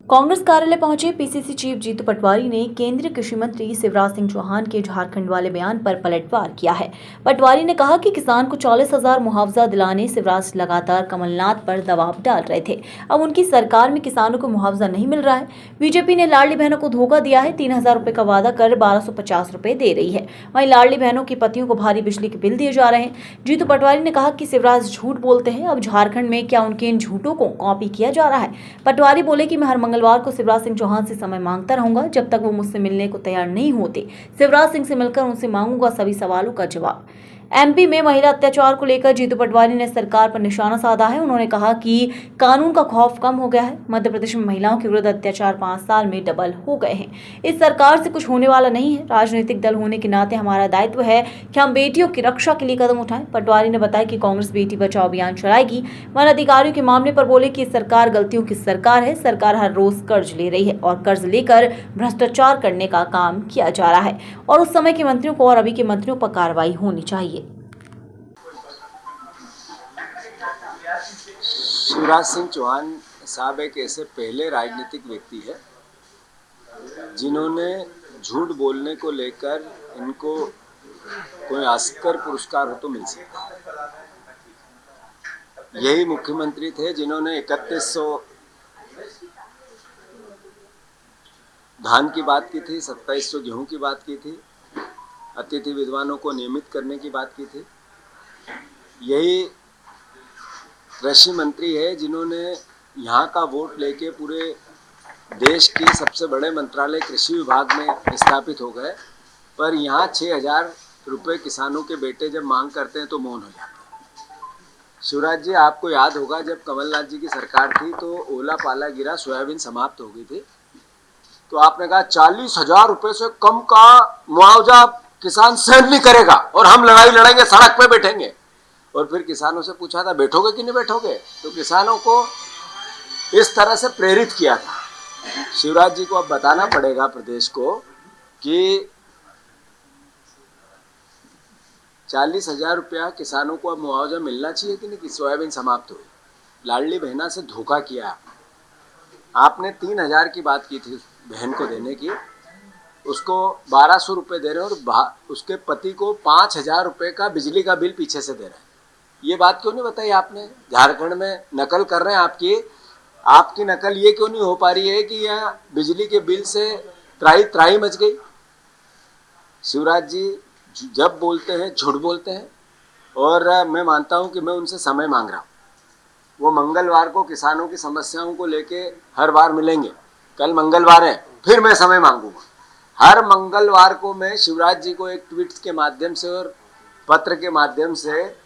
कांग्रेस कार्यालय पहुंचे PCC chief Jitu Patwari ने केंद्रीय कृषि मंत्री शिवराज सिंह चौहान के झारखंड वाले बयान पर पलटवार किया है। पटवारी ने कहा कि किसान को 40,000 मुआवजा दिलाने शिवराज लगातार कमलनाथ पर दबाव डाल रहे थे। अब उनकी सरकार में किसानों को मुआवजा नहीं मिल रहा है। बीजेपी ने लाडली बहनों को धोखा दिया है। 3,000 रुपए का वादा कर 1,250 रुपए दे रही है। वहीं लाडली बहनों के पतियों को भारी बिजली के बिल दिए जा रहे हैं। जीतू पटवारी ने कहा कि शिवराज झूठ बोलते हैं। अब झारखंड में क्या उनके इन झूठों को कॉपी किया जा रहा है? पटवारी बोले कि मैं हर मंगलवार को शिवराज सिंह चौहान से समय मांगता रहूंगा जब तक वो मुझसे मिलने को तैयार नहीं होते। शिवराज सिंह से मिलकर उनसे मांगूंगा सभी सवालों का जवाब। एमपी में महिला अत्याचार को लेकर जीतू पटवारी ने सरकार पर निशाना साधा है। उन्होंने कहा कि कानून का खौफ कम हो गया है। मध्य प्रदेश में महिलाओं के विरुद्ध अत्याचार 5 साल में डबल हो गए हैं। इस सरकार से कुछ होने वाला नहीं है। राजनीतिक दल होने के नाते हमारा दायित्व है कि हम बेटियों की रक्षा के लिए कदम उठाएं। पटवारी ने बताया कि कांग्रेस बेटी बचाओ अभियान चलाएगी। वन अधिकारियों के मामले पर बोले कि सरकार गलतियों की सरकार है। सरकार हर रोज कर्ज ले रही है और कर्ज लेकर भ्रष्टाचार करने का काम किया जा रहा है और उस समय के मंत्रियों को और अभी के मंत्रियों पर कार्रवाई होनी चाहिए। शिवराज सिंह चौहान साहब एक ऐसे पहले राजनीतिक व्यक्ति है जिन्होंने झूठ बोलने को लेकर इनको कोई ऑस्कर पुरस्कार हो तो मिल सकता है। यही मुख्यमंत्री थे जिन्होंने 3100 धान की बात की थी, 2700 गेहूं की बात की थी, अतिथि विद्वानों को नियमित करने की बात की थी। यही कृषि मंत्री है जिन्होंने यहाँ का वोट लेके पूरे देश के सबसे बड़े मंत्रालय कृषि विभाग में स्थापित हो गए, पर यहाँ 6,000 रुपये किसानों के बेटे जब मांग करते हैं तो मौन हो जाते हैं। शिवराज जी, आपको याद होगा जब कमलनाथ जी की सरकार थी तो ओला पाला गिरा, सोयाबीन समाप्त हो गई थी, तो आपने कहा 40,000 रुपये से कम का मुआवजा किसान सहन नहीं करेगा और हम लड़ाई लड़ेंगे, सड़क पे बैठेंगे। और फिर किसानों से पूछा था बैठोगे कि नहीं बैठोगे, तो किसानों को इस तरह से प्रेरित किया था। शिवराज जी को अब बताना पड़ेगा प्रदेश को कि 40,000 रुपया किसानों को अब मुआवजा मिलना चाहिए कि नहीं, कि सोयाबीन समाप्त हुई। लाडली बहना से धोखा किया आपने 3,000 की बात की थी बहन को देने की, उसको 1,200 रुपये दे रहे हैं और उसके पति को 5,000 रुपये का बिजली का बिल पीछे से दे रहे हैं। ये बात क्यों नहीं बताई आपने? झारखंड में नकल कर रहे हैं आपकी नकल ये क्यों नहीं हो पा रही है कि यहाँ बिजली के बिल से त्राही त्राही मच गई। शिवराज जी जब बोलते हैं झूठ बोलते हैं और मैं मानता हूँ कि मैं उनसे समय मांग रहा हूँ। वो मंगलवार को किसानों की समस्याओं को लेके हर बार मिलेंगे। कल मंगलवार है, फिर मैं समय मांगूंगा। हर मंगलवार को मैं शिवराज जी को एक ट्वीट के माध्यम से और पत्र के माध्यम से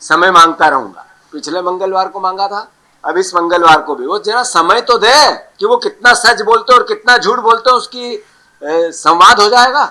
समय मांगता रहूंगा। पिछले मंगलवार को मांगा था, अब इस मंगलवार को भी। वो जरा समय तो दे कि वो कितना सच बोलते और कितना झूठ बोलते, उसकी संवाद हो जाएगा।